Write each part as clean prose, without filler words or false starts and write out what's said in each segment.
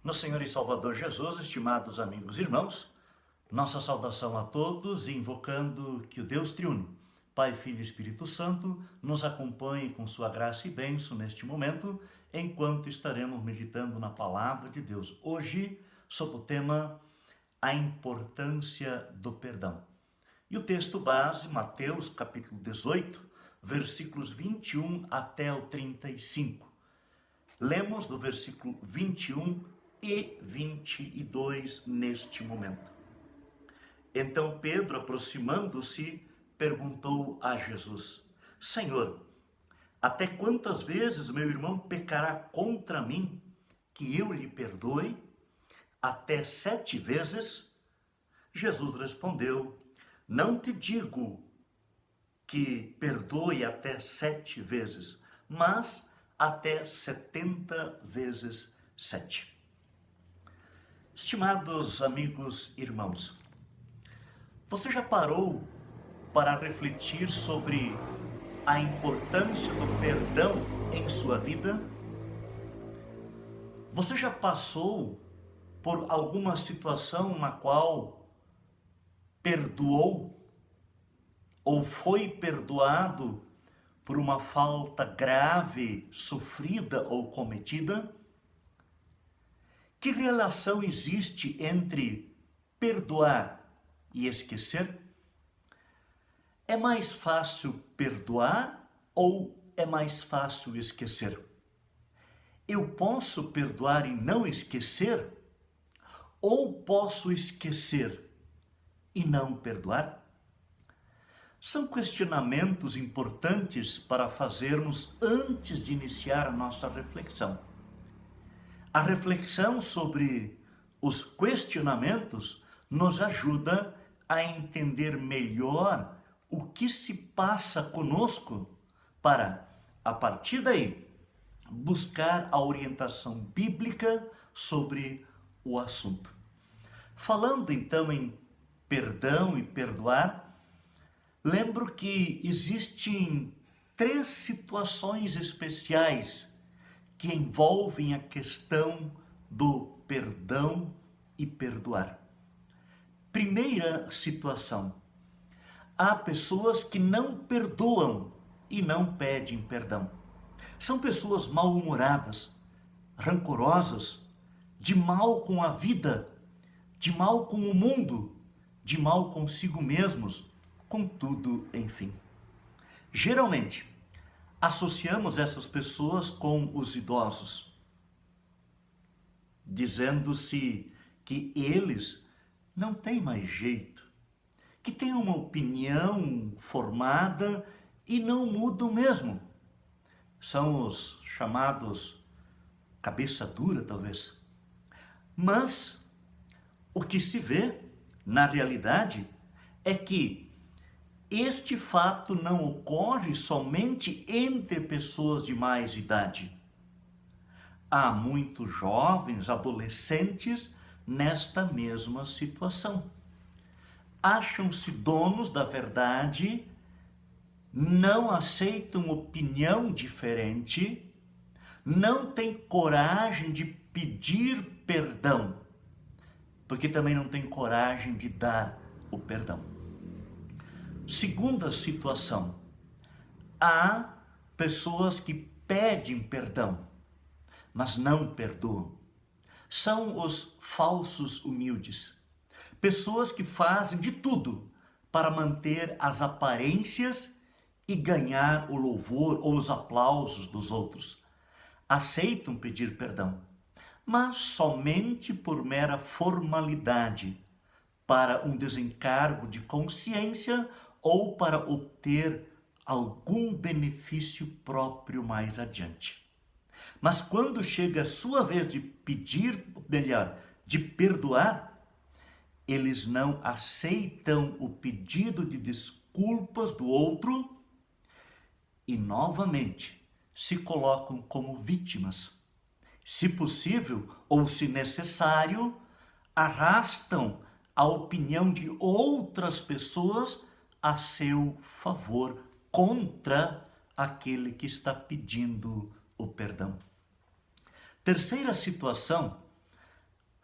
No Senhor e Salvador Jesus, estimados amigos e irmãos, nossa saudação a todos, invocando que o Deus triuno, Pai, Filho e Espírito Santo, nos acompanhe com sua graça e bênção neste momento, enquanto estaremos meditando na Palavra de Deus. Hoje, sob o tema A Importância do Perdão. E o texto base, Mateus capítulo 18, versículos 21 até o 35. Lemos do versículo 21 e 22 neste momento. Então Pedro, aproximando-se, perguntou a Jesus: Senhor, até quantas vezes meu irmão pecará contra mim, que eu lhe perdoe? Até 7 vezes? Jesus respondeu: Não te digo que perdoe até 7 vezes, mas até 70 vezes 7. Estimados amigos e irmãos, você já parou para refletir sobre a importância do perdão em sua vida? Você já passou por alguma situação na qual perdoou ou foi perdoado por uma falta grave, sofrida ou cometida? Que relação existe entre perdoar e esquecer? É mais fácil perdoar ou é mais fácil esquecer? Eu posso perdoar e não esquecer? Ou posso esquecer e não perdoar? São questionamentos importantes para fazermos antes de iniciar a nossa reflexão. A reflexão sobre os questionamentos nos ajuda a entender melhor o que se passa conosco para, a partir daí, buscar a orientação bíblica sobre o assunto. Falando então em perdão e perdoar, lembro que existem 3 situações especiais que envolvem a questão do perdão e perdoar. Primeira situação: há pessoas que não perdoam e não pedem perdão. São pessoas mal-humoradas, rancorosas, de mal com a vida, de mal com o mundo, de mal consigo mesmos, com tudo, enfim. Geralmente, associamos essas pessoas com os idosos, dizendo-se que eles não têm mais jeito, que têm uma opinião formada e não mudam mesmo. São os chamados cabeça dura, talvez. Mas o que se vê, na realidade, é que este fato não ocorre somente entre pessoas de mais idade. Há muitos jovens, adolescentes, nesta mesma situação. Acham-se donos da verdade, não aceitam opinião diferente, não têm coragem de pedir perdão, porque também não têm coragem de dar o perdão. Segunda situação: há pessoas que pedem perdão, mas não perdoam. São os falsos humildes. Pessoas que fazem de tudo para manter as aparências e ganhar o louvor ou os aplausos dos outros. Aceitam pedir perdão, mas somente por mera formalidade, para um desencargo de consciência ou para obter algum benefício próprio mais adiante. Mas quando chega a sua vez de de perdoar, eles não aceitam o pedido de desculpas do outro e novamente se colocam como vítimas. Se possível, ou se necessário, arrastam a opinião de outras pessoas a seu favor, contra aquele que está pedindo o perdão. Terceira situação: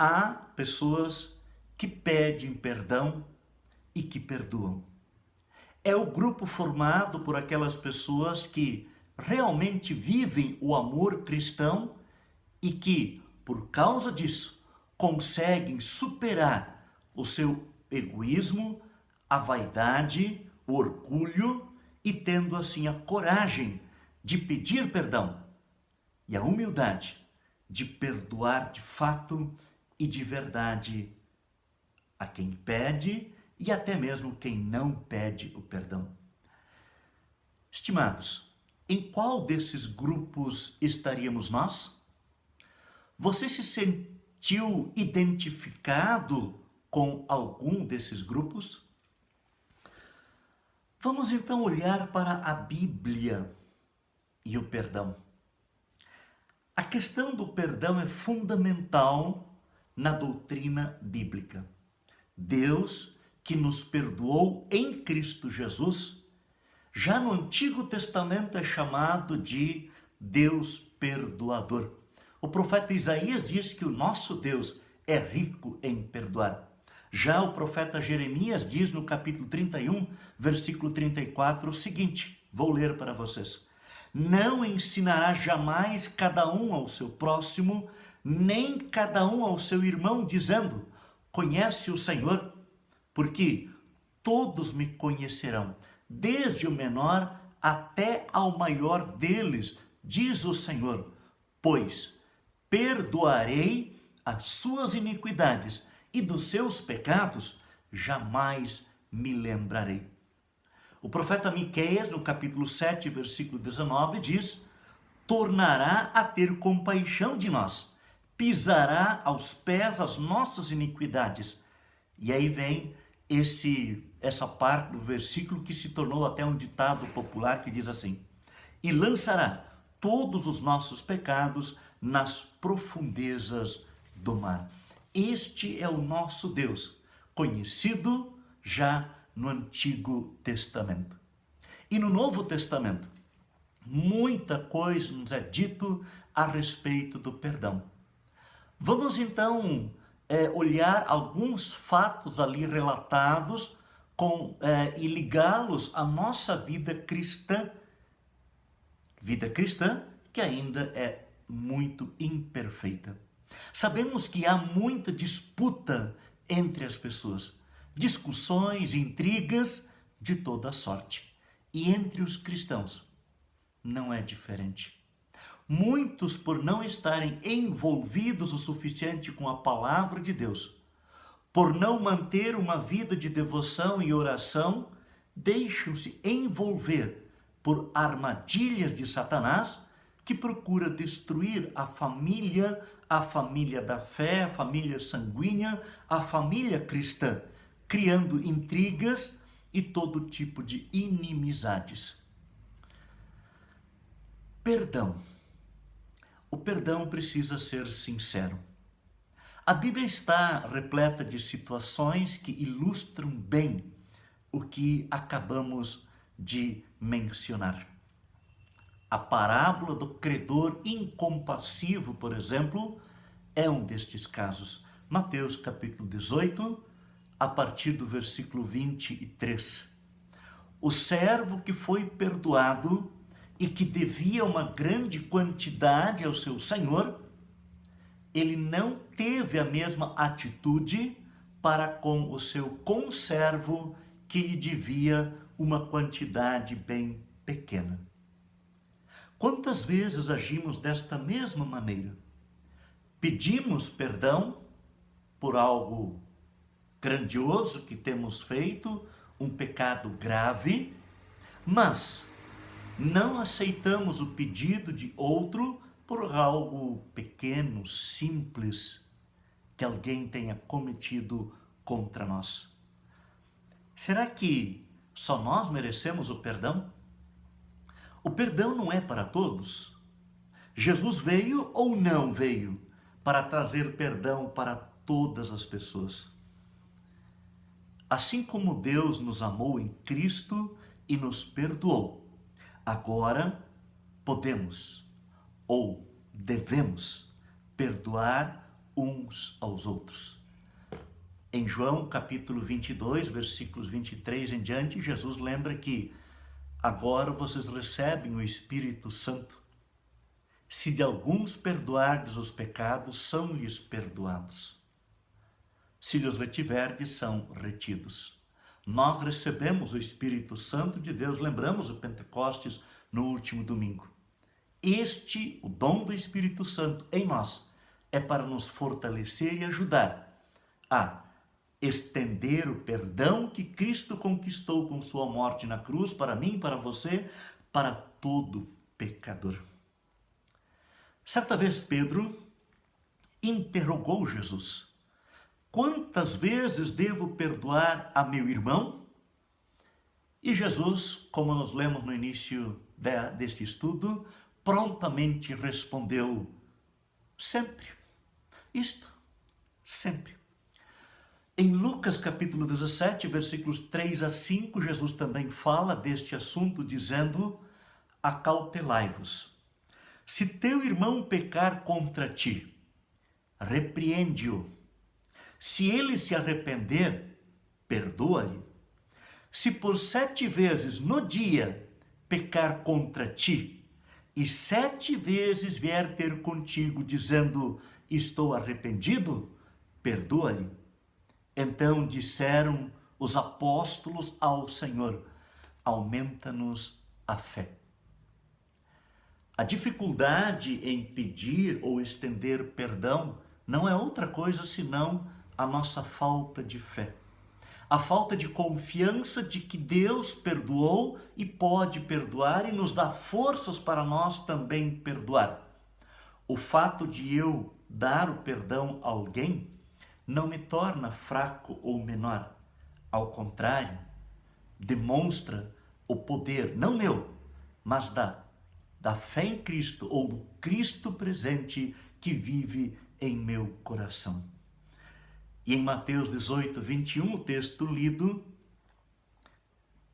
há pessoas que pedem perdão e que perdoam. É o grupo formado por aquelas pessoas que realmente vivem o amor cristão e que, por causa disso, conseguem superar o seu egoísmo, a vaidade, o orgulho e tendo assim a coragem de pedir perdão e a humildade de perdoar de fato e de verdade a quem pede e até mesmo quem não pede o perdão. Estimados, em qual desses grupos estaríamos nós? Você se sentiu identificado com algum desses grupos? Vamos então olhar para a Bíblia e o perdão. A questão do perdão é fundamental na doutrina bíblica. Deus, que nos perdoou em Cristo Jesus, já no Antigo Testamento é chamado de Deus perdoador. O profeta Isaías diz que o nosso Deus é rico em perdoar. Já o profeta Jeremias diz no capítulo 31, versículo 34, o seguinte, vou ler para vocês. Não ensinará jamais cada um ao seu próximo, nem cada um ao seu irmão, dizendo, conhece o Senhor, porque todos me conhecerão, desde o menor até ao maior deles, diz o Senhor, pois perdoarei as suas iniquidades e dos seus pecados jamais me lembrarei. O profeta Miqueias, no capítulo 7, versículo 19, diz, tornará a ter compaixão de nós, pisará aos pés as nossas iniquidades. E aí vem essa parte do versículo que se tornou até um ditado popular que diz assim, e lançará todos os nossos pecados nas profundezas do mar. Este é o nosso Deus, conhecido já no Antigo Testamento. E no Novo Testamento, muita coisa nos é dito a respeito do perdão. Vamos então olhar alguns fatos ali relatados e ligá-los à nossa vida cristã que ainda é muito imperfeita. Sabemos que há muita disputa entre as pessoas, discussões, intrigas de toda sorte. E entre os cristãos não é diferente. Muitos, por não estarem envolvidos o suficiente com a palavra de Deus, por não manter uma vida de devoção e oração, deixam-se envolver por armadilhas de Satanás, que procura destruir a família da fé, a família sanguínea, a família cristã, criando intrigas e todo tipo de inimizades. Perdão. O perdão precisa ser sincero. A Bíblia está repleta de situações que ilustram bem o que acabamos de mencionar. A parábola do credor incompassivo, por exemplo, é um destes casos. Mateus capítulo 18, a partir do versículo 23. O servo que foi perdoado e que devia uma grande quantidade ao seu senhor, ele não teve a mesma atitude para com o seu conservo que lhe devia uma quantidade bem pequena. Quantas vezes agimos desta mesma maneira? Pedimos perdão por algo grandioso que temos feito, um pecado grave, mas não aceitamos o pedido de outro por algo pequeno, simples, que alguém tenha cometido contra nós. Será que só nós merecemos o perdão? O perdão não é para todos. Jesus veio ou não veio para trazer perdão para todas as pessoas. Assim como Deus nos amou em Cristo e nos perdoou, agora podemos ou devemos perdoar uns aos outros. Em João capítulo 22, versículos 23 em diante, Jesus lembra que agora vocês recebem o Espírito Santo. Se de alguns perdoardes os pecados, são-lhes perdoados. Se lhes retiverdes, são retidos. Nós recebemos o Espírito Santo de Deus, lembramos o Pentecostes no último domingo. O dom do Espírito Santo em nós, é para nos fortalecer e ajudar a estender o perdão que Cristo conquistou com sua morte na cruz, para mim, para você, para todo pecador. Certa vez Pedro interrogou Jesus: quantas vezes devo perdoar a meu irmão? E Jesus, como nós lemos no início deste estudo, prontamente respondeu: sempre. Isto, sempre. Em Lucas capítulo 17, versículos 3 a 5, Jesus também fala deste assunto, dizendo: acautelai-vos. Se teu irmão pecar contra ti, repreende-o. Se ele se arrepender, perdoa-lhe. Se por 7 vezes no dia pecar contra ti, e 7 vezes vier ter contigo dizendo: estou arrependido, perdoa-lhe. Então disseram os apóstolos ao Senhor: aumenta-nos a fé. A dificuldade em pedir ou estender perdão não é outra coisa senão a nossa falta de fé. A falta de confiança de que Deus perdoou e pode perdoar e nos dá forças para nós também perdoar. O fato de eu dar o perdão a alguém não me torna fraco ou menor. Ao contrário, demonstra o poder, não meu, mas da fé em Cristo, ou do Cristo presente que vive em meu coração. E em Mateus 18, 21, o texto lido,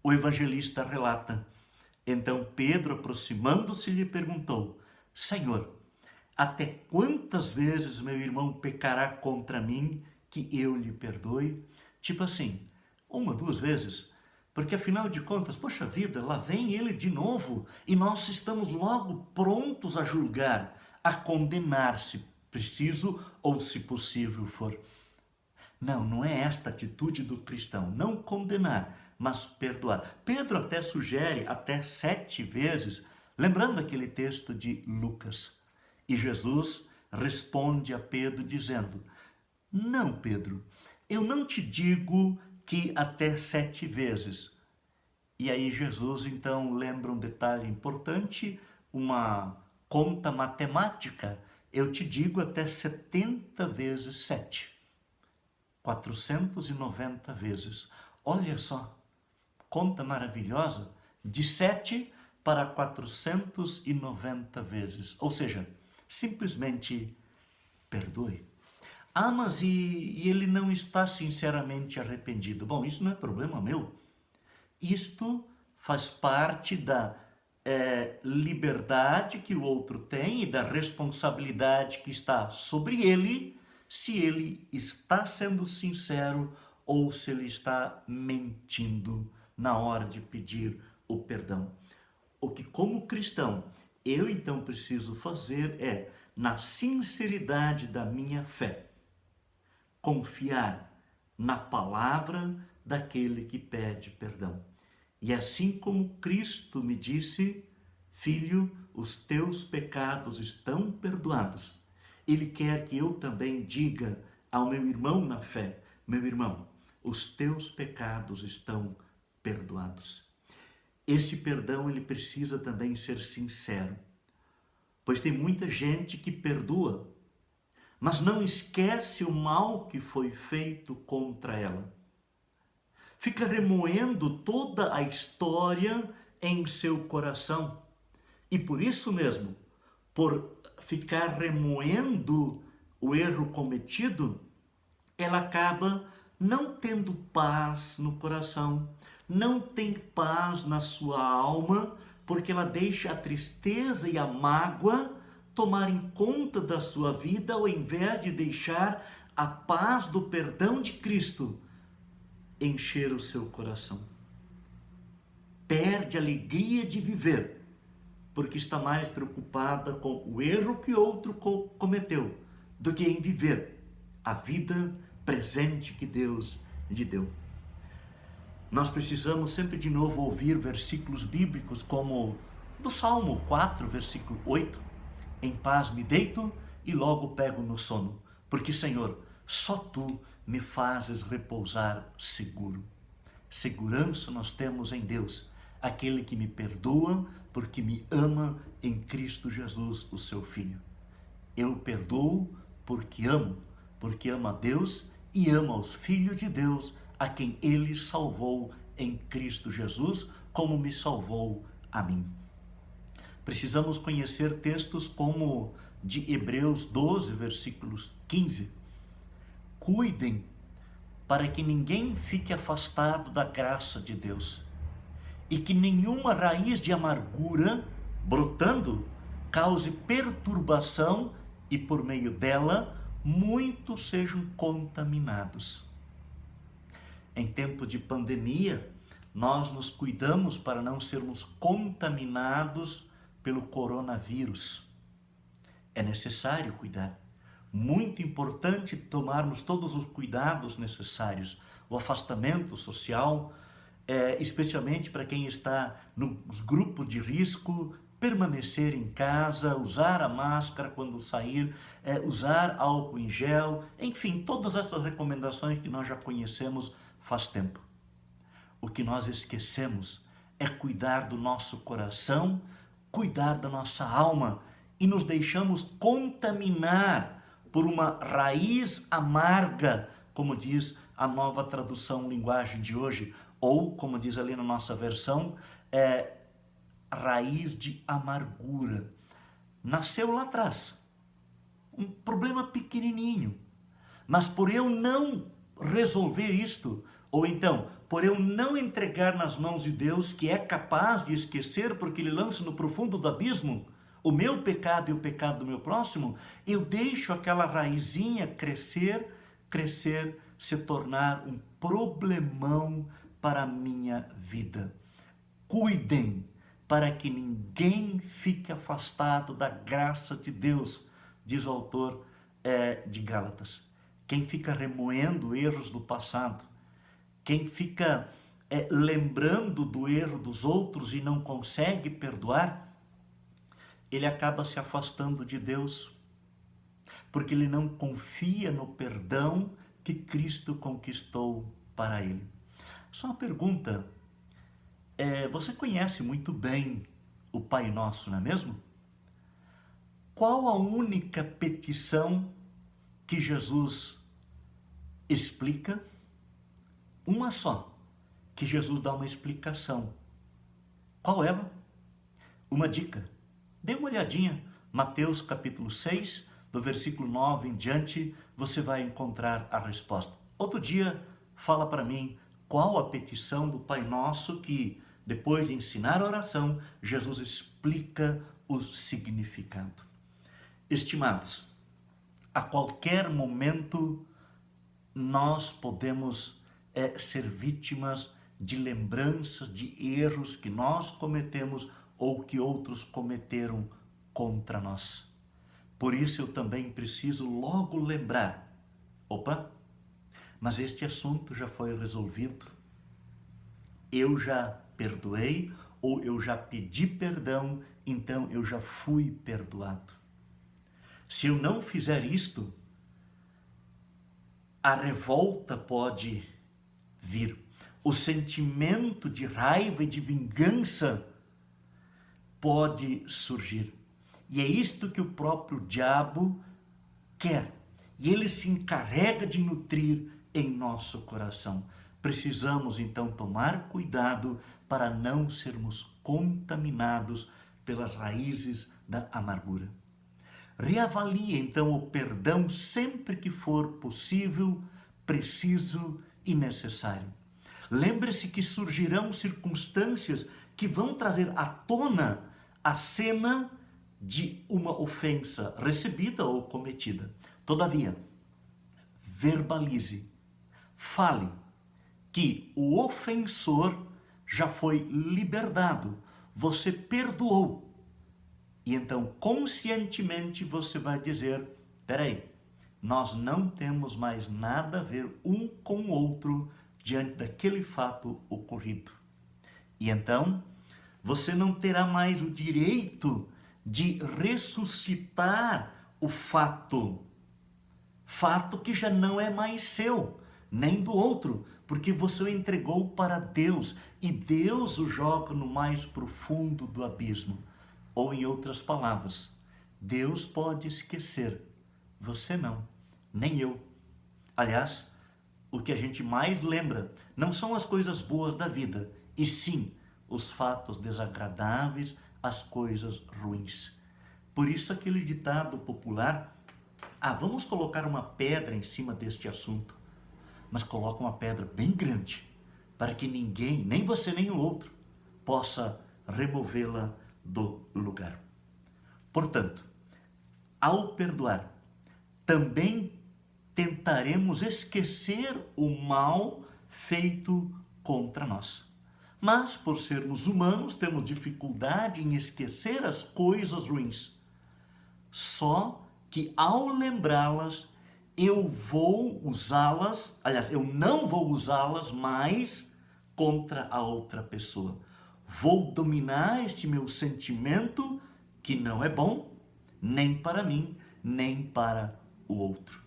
o evangelista relata: então Pedro, aproximando-se, lhe perguntou: Senhor, até quantas vezes meu irmão pecará contra mim que eu lhe perdoe? Tipo assim, 1, 2 vezes? Porque afinal de contas, poxa vida, lá vem ele de novo e nós estamos logo prontos a julgar, a condenar, se preciso ou se possível for. Não, não é esta a atitude do cristão, não condenar, mas perdoar. Pedro até sugere até 7 vezes, lembrando aquele texto de Lucas. E Jesus responde a Pedro dizendo: não, Pedro, eu não te digo que até 7 vezes. E aí Jesus então lembra um detalhe importante, uma conta matemática: eu te digo até 70 vezes 7. 490 vezes. Olha só, conta maravilhosa, de 7 para 490 vezes. Ou seja, simplesmente perdoe. Ah, mas e ele não está sinceramente arrependido? Bom, isso não é problema meu. Isto faz parte da liberdade que o outro tem e da responsabilidade que está sobre ele, se ele está sendo sincero ou se ele está mentindo na hora de pedir o perdão. O que, como cristão, eu então preciso fazer é, na sinceridade da minha fé, confiar na palavra daquele que pede perdão. E assim como Cristo me disse: filho, os teus pecados estão perdoados, Ele quer que eu também diga ao meu irmão na fé: meu irmão, os teus pecados estão perdoados. Esse perdão, ele precisa também ser sincero, pois tem muita gente que perdoa, mas não esquece o mal que foi feito contra ela. Fica remoendo toda a história em seu coração. E por isso mesmo, por ficar remoendo o erro cometido, ela acaba não tendo paz no coração, não tem paz na sua alma, porque ela deixa a tristeza e a mágoa tomarem conta da sua vida ao invés de deixar a paz do perdão de Cristo encher o seu coração. Perde a alegria de viver, porque está mais preocupada com o erro que outro cometeu, do que em viver a vida presente que Deus lhe deu. Nós precisamos sempre de novo ouvir versículos bíblicos como do Salmo 4, versículo 8. Em paz me deito e logo pego no sono, porque, Senhor, só Tu me fazes repousar seguro. Segurança nós temos em Deus, aquele que me perdoa porque me ama em Cristo Jesus, o seu Filho. Eu perdoo porque amo a Deus e amo os filhos de Deus, a quem Ele salvou em Cristo Jesus, como me salvou a mim. Precisamos conhecer textos como de Hebreus 12, versículos 15. Cuidem para que ninguém fique afastado da graça de Deus e que nenhuma raiz de amargura brotando cause perturbação e por meio dela muitos sejam contaminados. Em tempo de pandemia, nós nos cuidamos para não sermos contaminados pelo coronavírus. É necessário cuidar. Muito importante tomarmos todos os cuidados necessários. O afastamento social, especialmente para quem está nos grupos de risco, permanecer em casa, usar a máscara quando sair, usar álcool em gel, enfim, todas essas recomendações que nós já conhecemos faz tempo. O que nós esquecemos é cuidar do nosso coração, cuidar da nossa alma e nos deixamos contaminar por uma raiz amarga, como diz a Nova Tradução Linguagem de hoje, ou como diz ali na nossa versão, raiz de amargura. Nasceu lá atrás, um problema pequenininho, mas por eu não resolver isto, ou então, por eu não entregar nas mãos de Deus, que é capaz de esquecer porque Ele lança no profundo do abismo o meu pecado e o pecado do meu próximo, eu deixo aquela raizinha crescer, se tornar um problemão para a minha vida. Cuidem para que ninguém fique afastado da graça de Deus, diz o autor de Gálatas. Quem fica remoendo erros do passado, quem fica lembrando do erro dos outros e não consegue perdoar, ele acaba se afastando de Deus, porque ele não confia no perdão que Cristo conquistou para ele. Só uma pergunta, você conhece muito bem o Pai Nosso, não é mesmo? Qual a única petição que Jesus explica? Uma só, que Jesus dá uma explicação. Qual ela? Uma dica. Dê uma olhadinha, Mateus capítulo 6, do versículo 9 em diante, você vai encontrar a resposta. Outro dia, fala para mim qual a petição do Pai Nosso que, depois de ensinar a oração, Jesus explica o significado. Estimados, a qualquer momento nós podemos ser vítimas de lembranças, de erros que nós cometemos ou que outros cometeram contra nós. Por isso eu também preciso logo lembrar, mas este assunto já foi resolvido, eu já perdoei ou eu já pedi perdão, então eu já fui perdoado. Se eu não fizer isto, a revolta pode vir. O sentimento de raiva e de vingança pode surgir. E é isto que o próprio diabo quer. E ele se encarrega de nutrir em nosso coração. Precisamos então tomar cuidado para não sermos contaminados pelas raízes da amargura. Reavalie então o perdão sempre que for possível, preciso e necessário. Lembre-se que surgirão circunstâncias que vão trazer à tona a cena de uma ofensa recebida ou cometida. Todavia, verbalize, fale que o ofensor já foi libertado, você perdoou. E então, conscientemente, você vai dizer: peraí, nós não temos mais nada a ver um com o outro diante daquele fato ocorrido. E então, você não terá mais o direito de ressuscitar o fato que já não é mais seu, nem do outro, porque você o entregou para Deus e Deus o joga no mais profundo do abismo. Ou, em outras palavras, Deus pode esquecer, você não, nem eu. Aliás, o que a gente mais lembra não são as coisas boas da vida, e sim os fatos desagradáveis, as coisas ruins. Por isso aquele ditado popular: vamos colocar uma pedra em cima deste assunto, mas coloca uma pedra bem grande, para que ninguém, nem você nem o outro, possa removê-la do lugar. Portanto, ao perdoar, também tentaremos esquecer o mal feito contra nós. Mas, por sermos humanos, temos dificuldade em esquecer as coisas ruins. Só que ao lembrá-las, eu vou usá-las, aliás, eu não vou usá-las mais contra a outra pessoa. Vou dominar este meu sentimento que não é bom, nem para mim, nem para o outro.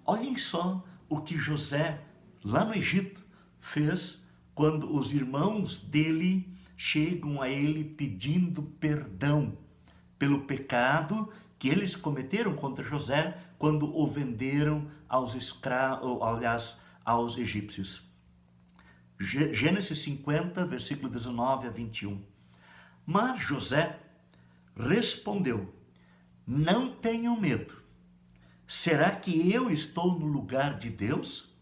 Olhem só o que José, lá no Egito, fez quando os irmãos dele chegam a ele pedindo perdão pelo pecado que eles cometeram contra José quando o venderam aos escravos, aliás, aos egípcios. Gênesis 50, versículo 19 a 21. Mas José respondeu: não tenham medo. Será que eu estou no lugar de Deus?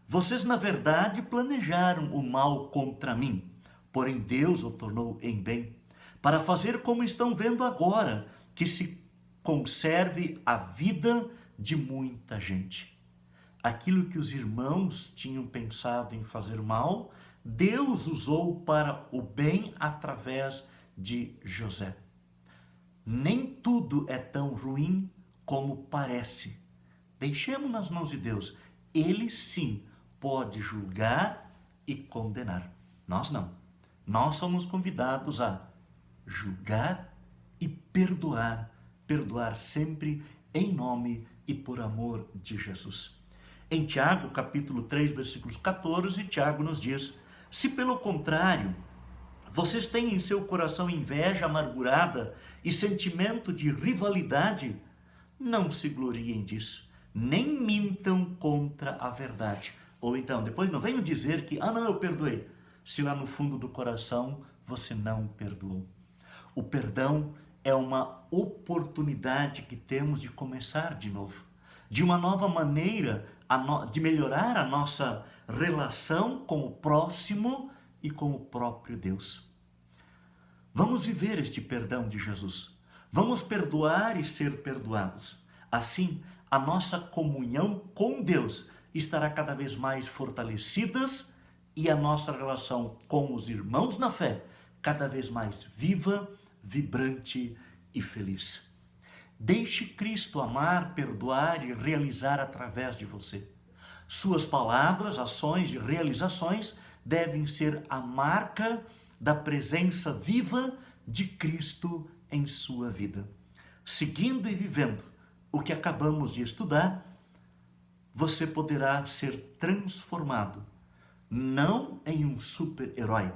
Vocês, na verdade, planejaram o mal contra mim, porém Deus o tornou em bem, para fazer como estão vendo agora, que se conserve a vida de muita gente. Aquilo que os irmãos tinham pensado em fazer mal, Deus usou para o bem através de José. Nem tudo é tão ruim como parece. Deixemos nas mãos de Deus. Ele sim pode julgar e condenar. Nós não. Nós somos convidados a julgar e perdoar. Perdoar sempre em nome e por amor de Jesus. Em Tiago, capítulo 3, versículos 14, Tiago nos diz: se pelo contrário, vocês têm em seu coração inveja amargurada e sentimento de rivalidade, não se gloriem disso, nem mintam contra a verdade. Ou então, depois não venham dizer que, não, eu perdoei, se lá no fundo do coração você não perdoou. O perdão é uma oportunidade que temos de começar de novo, de uma nova maneira de melhorar a nossa relação com o próximo e com o próprio Deus. Vamos viver este perdão de Jesus. Vamos perdoar e ser perdoados. Assim, a nossa comunhão com Deus estará cada vez mais fortalecida e a nossa relação com os irmãos na fé cada vez mais viva, vibrante e feliz. Deixe Cristo amar, perdoar e realizar através de você. Suas palavras, ações e realizações devem ser a marca da presença viva de Cristo em sua vida. Seguindo e vivendo o que acabamos de estudar, você poderá ser transformado, não em um super-herói,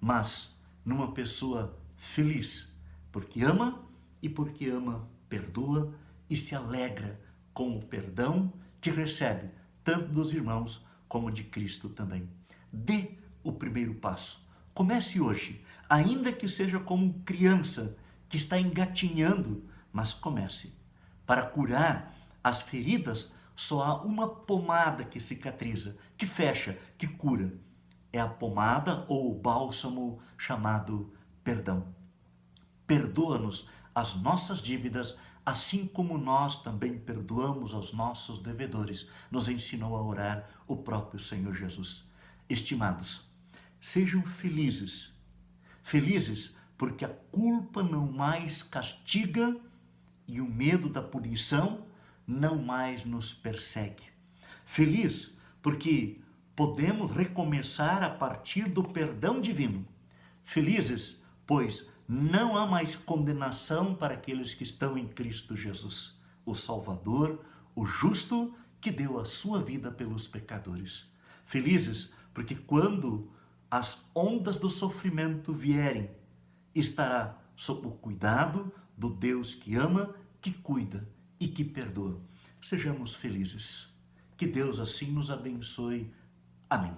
mas numa pessoa feliz, porque ama e porque ama, perdoa e se alegra com o perdão que recebe, tanto dos irmãos como de Cristo também. Dê o primeiro passo. Comece hoje, ainda que seja como criança que está engatinhando, mas comece. Para curar as feridas, só há uma pomada que cicatriza, que fecha, que cura. É a pomada ou o bálsamo chamado perdão. Perdoa-nos as nossas dívidas, assim como nós também perdoamos aos nossos devedores. Nos ensinou a orar o próprio Senhor Jesus. Estimados, sejam felizes. Felizes porque a culpa não mais castiga e o medo da punição não mais nos persegue. Feliz porque podemos recomeçar a partir do perdão divino. Felizes, pois não há mais condenação para aqueles que estão em Cristo Jesus, o Salvador, o justo, que deu a sua vida pelos pecadores. Felizes, porque quando as ondas do sofrimento vierem, estará sob o cuidado do Deus que ama, que cuida e que perdoa. Sejamos felizes. Que Deus assim nos abençoe. Amém.